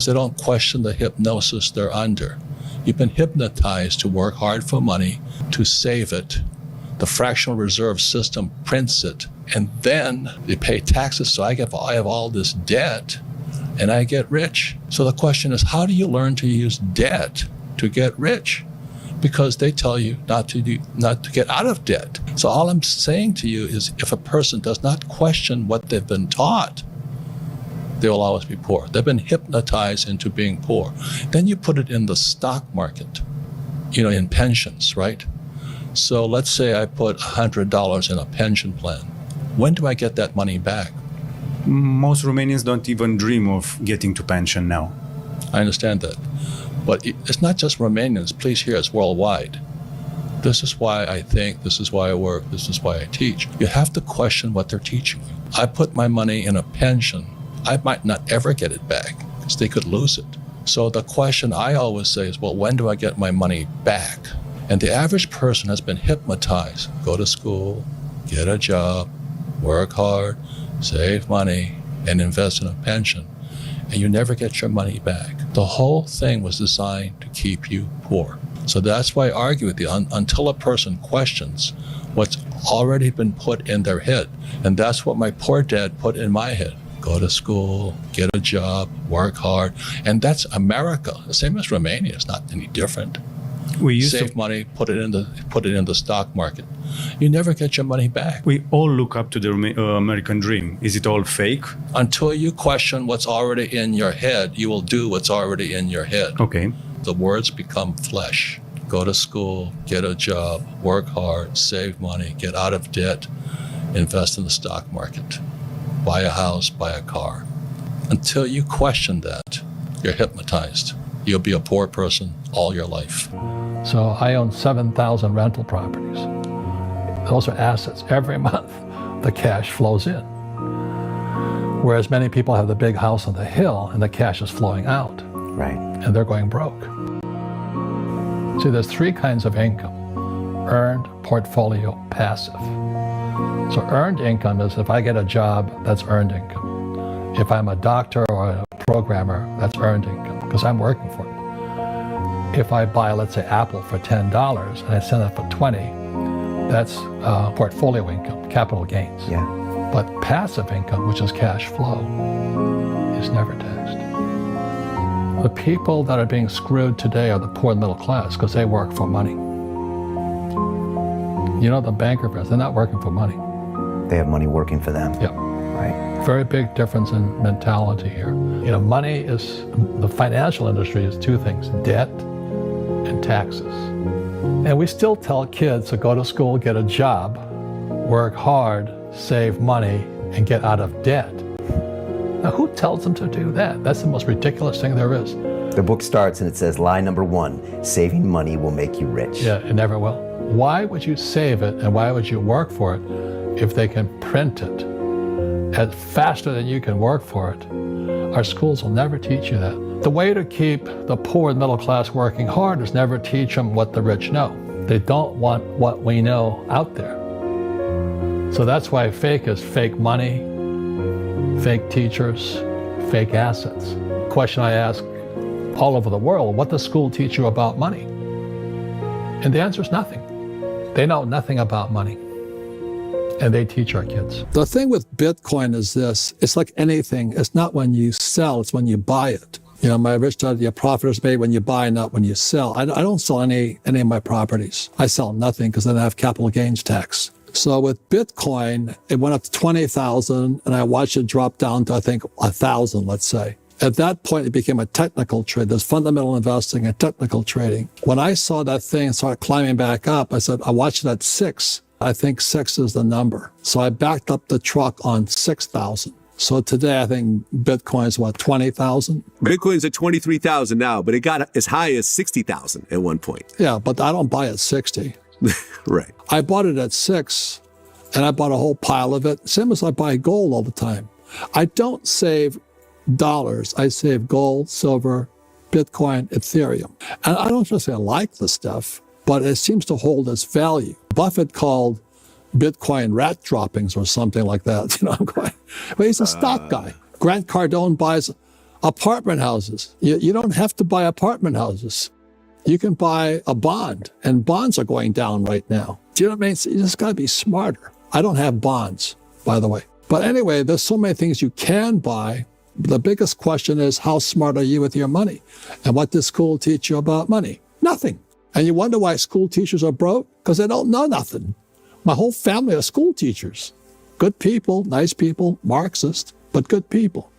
They don't question the hypnosis they're under. You've been hypnotized to work hard for money, to save it. The fractional reserve system prints it, and then they pay taxes. So I have all this debt, and I get rich. So the question is, how do you learn to use debt to get rich? Because they tell you not to get out of debt. So all I'm saying to you is, if a person does not question what they've been taught, they will always be poor. They've been hypnotized into being poor. Then you put it in the stock market, in pensions, right? So let's say I put $100 in a pension plan. When do I get that money back? Most Romanians don't even dream of getting to pension now. I understand that. But it's not just Romanians. Please hear, it's worldwide. This is why I think, this is why I work, this is why I teach. You have to question what they're teaching you. I put my money in a pension. I might not ever get it back because they could lose it. So the question I always say is, well, when do I get my money back? And the average person has been hypnotized. Go to school, get a job, work hard, save money, and invest in a pension. And you never get your money back. The whole thing was designed to keep you poor. So that's why I argue with you until a person questions what's already been put in their head. And that's what my poor dad put in my head. Go to school, get a job, work hard. And that's America. The same as Romania. It's not any different. Save money, put it in the stock market. You never get your money back. We all look up to the American dream. Is it all fake? Until you question what's already in your head, you will do what's already in your head. Okay. The words become flesh. Go to school, get a job, work hard, save money, get out of debt, invest in the stock market, buy a house, buy a car. Until you question that, you're hypnotized. You'll be a poor person all your life. So I own 7,000 rental properties. Those are assets. Every month, the cash flows in. Whereas many people have the big house on the hill and the cash is flowing out. Right. And they're going broke. See, there's three kinds of income: earned, portfolio, passive. So earned income is if I get a job, that's earned income. If I'm a doctor or a programmer, that's earned income because I'm working for it. If I buy, let's say, Apple for $10 and I sell it for $20, that's portfolio income, capital gains. Yeah. But passive income, which is cash flow, is never taxed. The people that are being screwed today are the poor and middle class because they work for money. The banker friends, they're not working for money. They have money working for them. Yeah. Right. Very big difference in mentality here. Money is, the financial industry is two things: debt and taxes. And we still tell kids to go to school, get a job, work hard, save money, and get out of debt. Now, who tells them to do that? That's the most ridiculous thing there is. The book starts and it says, lie number 1, saving money will make you rich. Yeah, it never will. Why would you save it and why would you work for it if they can print it faster than you can work for it? Our schools will never teach you that. The way to keep the poor and middle class working hard is never teach them what the rich know. They don't want what we know out there. So that's why fake is fake money, fake teachers, fake assets. Question I ask all over the world: what does school teach you about money? And the answer is nothing. They know nothing about money. And they teach our kids. The thing with Bitcoin is this: it's like anything. It's not when you sell, it's when you buy it. My rich dad, your profit is made when you buy, not when you sell. I don't sell any of my properties. I sell nothing because then I have capital gains tax. So with Bitcoin, it went up to 20,000 and I watched it drop down to, I think, 1,000, let's say. At that point, it became a technical trade. There's fundamental investing and technical trading. When I saw that thing start climbing back up, I said, I watched it at 6. I think 6 is the number. So I backed up the truck on 6,000. So today, I think Bitcoin's what, 20,000? Bitcoin's at 23,000 now, but it got as high as 60,000 at one point. Yeah, but I don't buy at 60. Right. I bought it at 6, and I bought a whole pile of it. Same as I buy gold all the time. I don't save dollars. I save gold, silver, Bitcoin, Ethereum. And I don't just say I like the stuff, but it seems to hold its value. Buffett called Bitcoin rat droppings or something like that. I'm going, but he's a stock guy. Grant Cardone buys Apartment houses. You don't have to buy apartment houses. You can buy a bond, and bonds are going down right now. Do you know what I mean? You just got to be smarter. I don't have bonds, by the way. But anyway, there's so many things you can buy. The biggest question is, how smart are you with your money? And what does school teach you about money? Nothing. And you wonder why school teachers are broke? Because they don't know nothing. My whole family are school teachers. Good people, nice people, Marxist, but good people.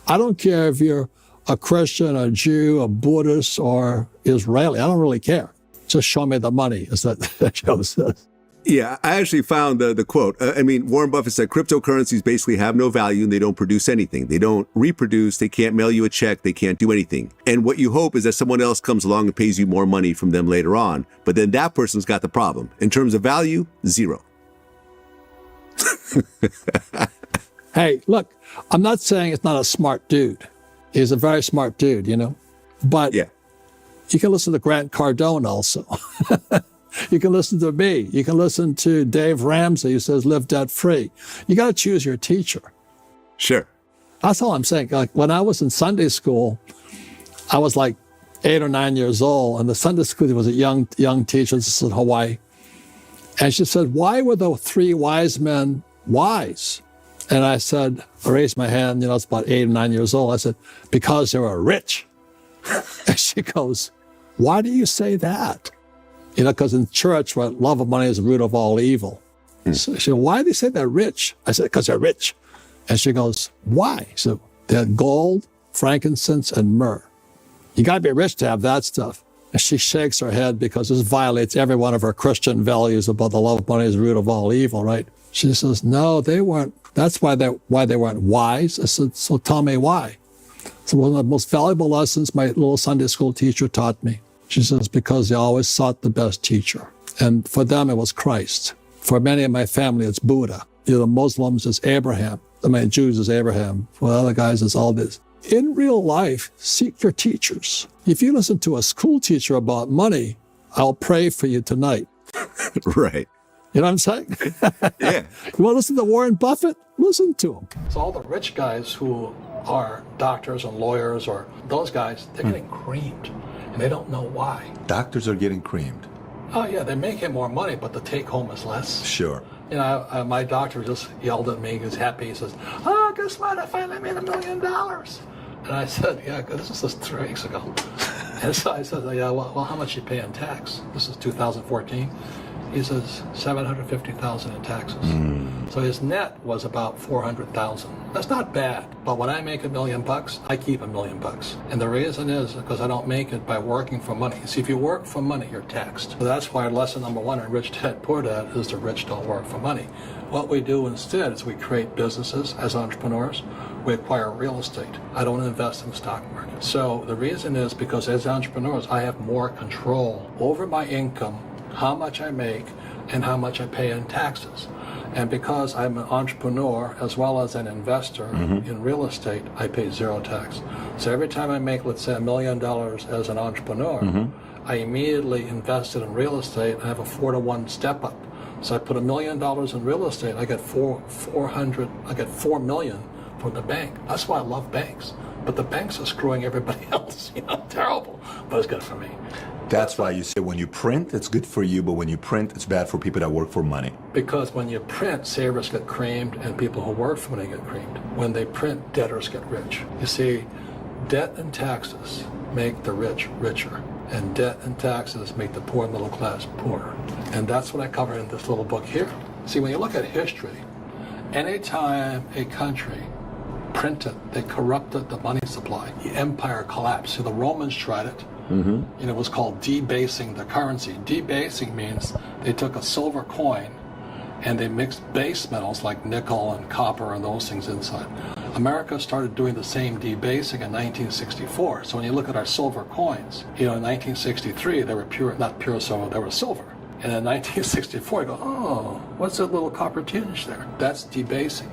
I don't care if you're a Christian, a Jew, a Buddhist, or Israeli. I don't really care. Just show me the money, as that show says. Yeah, I actually found the quote. Warren Buffett said cryptocurrencies basically have no value and they don't produce anything. They don't reproduce. They can't mail you a check. They can't do anything. And what you hope is that someone else comes along and pays you more money from them later on. But then that person's got the problem. In terms of value, zero. Hey, look, I'm not saying it's not a smart dude. He's a very smart dude, you know. But Yeah. you can listen to Grant Cardone also. You can listen to me. You can listen to Dave Ramsey, who says live debt free. You got to choose your teacher. Sure. That's all I'm saying. Like when I was in Sunday school, I was like 8 or 9 years old, and the Sunday school was a young teacher. This is in Hawaii, and she said, "Why were the 3 wise men wise?" And I said, I raised my hand. You know, it's about 8 or 9 years old. I said, "Because they were rich." And she goes, "Why do you say that?" You know, because in church, right, love of money is the root of all evil. So she said, "Why do they say they're rich?" I said, "Because they're rich." And she goes, "Why?" So they had gold, frankincense, and myrrh. You got to be rich to have that stuff. And she shakes her head because this violates every one of her Christian values about the love of money is the root of all evil, right? She says, "No, they weren't. That's why they weren't wise." I said, "So tell me why." So one of the most valuable lessons my little Sunday school teacher taught me. She says, because they always sought the best teacher. And for them, it was Christ. For many of my family, it's Buddha. You know, the Muslims, it's Abraham. Jews is Abraham. For other guys, it's all this. In real life, seek your teachers. If you listen to a school teacher about money, I'll pray for you tonight. Right. You know what I'm saying? Yeah. You want to listen to Warren Buffett? Listen to him. So all the rich guys who are doctors and lawyers, or those guys, they're getting creamed. And they don't know why. Doctors are getting creamed. Oh, yeah, they're making more money, but the take home is less. Sure. You know, my doctor just yelled at me. He was happy. He says, guess what? I finally made $1 million. And I said, yeah, this was just 3 weeks ago. And so I said, yeah, well, how much you pay in tax? This is 2014. He says, $750,000 in taxes. So his net was about $400,000. That's not bad. But when I make $1 million, I keep $1 million. And the reason is because I don't make it by working for money. See, if you work for money, you're taxed. So that's why lesson number 1 in Rich Dad Poor Dad is the rich don't work for money. What we do instead is we create businesses as entrepreneurs. We acquire real estate. I don't invest in the stock market. So the reason is because as entrepreneurs, I have more control over my income, how much I make, and how much I pay in taxes. And because I'm an entrepreneur as well as an investor in real estate, I pay 0 tax. So every time I make, let's say, $1 million as an entrepreneur, I immediately invested in real estate and I have a 4-to-1 step up. So I put $1 million in real estate, I get $4 million from the bank. That's why I love banks. But the banks are screwing everybody else, terrible. But it's good for me. That's why you say when you print, it's good for you, but when you print, it's bad for people that work for money. Because when you print, savers get creamed and people who work for money get creamed. When they print, debtors get rich. You see, debt and taxes make the rich richer, and debt and taxes make the poor middle class poorer. And that's what I cover in this little book here. See, when you look at history, anytime a country printed, they corrupted the money supply, the empire collapsed. So the Romans tried it. It was called debasing the currency. Debasing means they took a silver coin and they mixed base metals like nickel and copper and those things inside. America started doing the same debasing in 1964. So when you look at our silver coins, in 1963 they were not pure silver, they were silver. And in 1964 you go, oh, what's that little copper tinge there? That's debasing.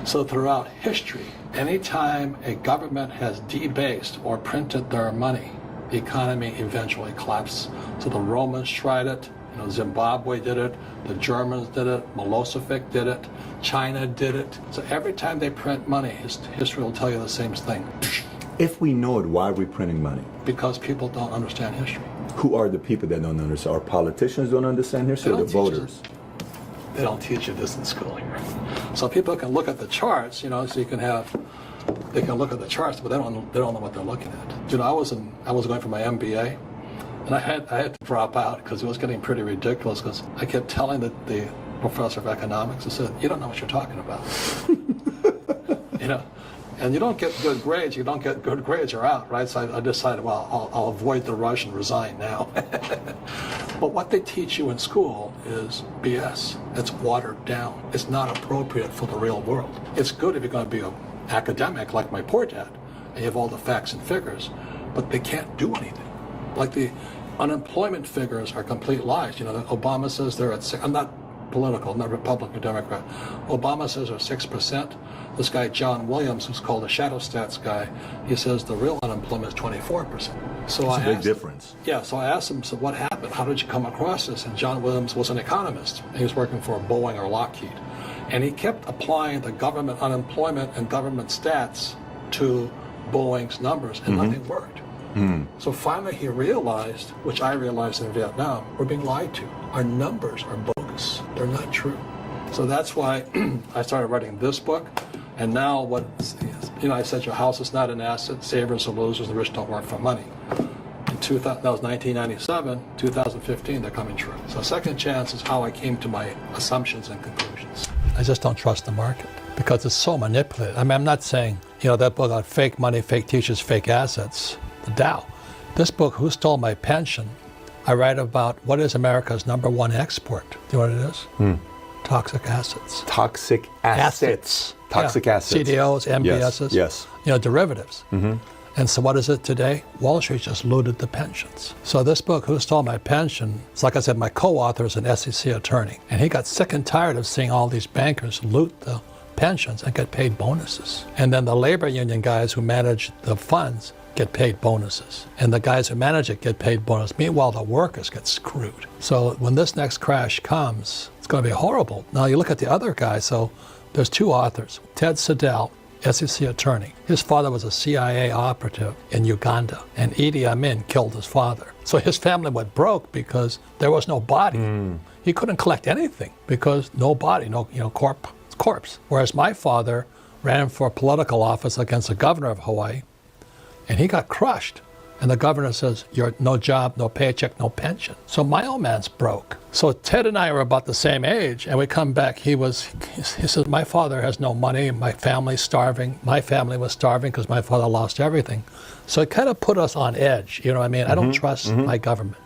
So throughout history, anytime a government has debased or printed their money, the economy eventually collapsed. So the Romans tried it, Zimbabwe did it, the Germans did it, Milosevic did it, China did it. So every time they print money, history will tell you the same thing. If we know it, why are we printing money? Because people don't understand history. Who are the people that don't understand? Our politicians don't understand history, or the voters? They don't teach you this in school here. So people can look at the charts, you know, so you can have, they can look at the charts, but they don't know what they're looking at. You know, I was going for my MBA, and I had to drop out because it was getting pretty ridiculous because I kept telling the professor of economics, I said, you don't know what you're talking about. You know, and you don't get good grades, you're out, right? So I decided, well, I'll avoid the rush and resign now. But what they teach you in school is BS. It's watered down. It's not appropriate for the real world. It's good if you're going to be an academic like my poor dad, and you have all the facts and figures, but they can't do anything. Like the unemployment figures are complete lies. You know, Obama says they're at I'm not political, I'm not Republican or Democrat. Obama says they're 6%. This guy, John Williams, who's called a shadow stats guy, he says the real unemployment is 24%. So That's a big difference. Yeah, so I asked him, so what happened? How did you come across this? And John Williams was an economist. He was working for Boeing or Lockheed. And he kept applying the government unemployment and government stats to Boeing's numbers, and nothing worked. So finally he realized, which I realized in Vietnam, we're being lied to. Our numbers are bogus. They're not true. So that's why I started writing this book. And now I said your house is not an asset. Savers are losers. The rich don't work for money. In that was 1997, 2015, they're coming true. So Second Chance is how I came to my assumptions and conclusions. I just don't trust the market because it's so manipulated. I mean, I'm not saying, you know, that book about fake money, fake teachers, fake assets, the Dow. This book, Who Stole My Pension, I write about what is America's #1 export. Do you know what it is? Toxic assets. Toxic assets. Toxic assets. CDOs, MBSs. Yes. You know, derivatives. And so what is it today? Wall Street just looted the pensions. So this book, Who Stole My Pension, it's like I said, my co-author is an SEC attorney. And he got sick and tired of seeing all these bankers loot the pensions and get paid bonuses. And then the labor union guys who manage the funds get paid bonuses. And the guys who manage it get paid bonus. Meanwhile, the workers get screwed. So when this next crash comes, it's going to be horrible. Now you look at the other guy. So there's two authors. Ted Siddell, SEC attorney. His father was a CIA operative in Uganda, and Idi Amin killed his father. So his family went broke because there was no body. He couldn't collect anything because no body, no corpse. Whereas my father ran for political office against the governor of Hawaii, and he got crushed. And the governor says, you're no job, no paycheck, no pension. So my old man's broke. So Ted and I are about the same age, and we come back. He says, my father has no money, my family's starving. My family was starving because my father lost everything. So it kind of put us on edge, you know what I mean? I don't trust my government.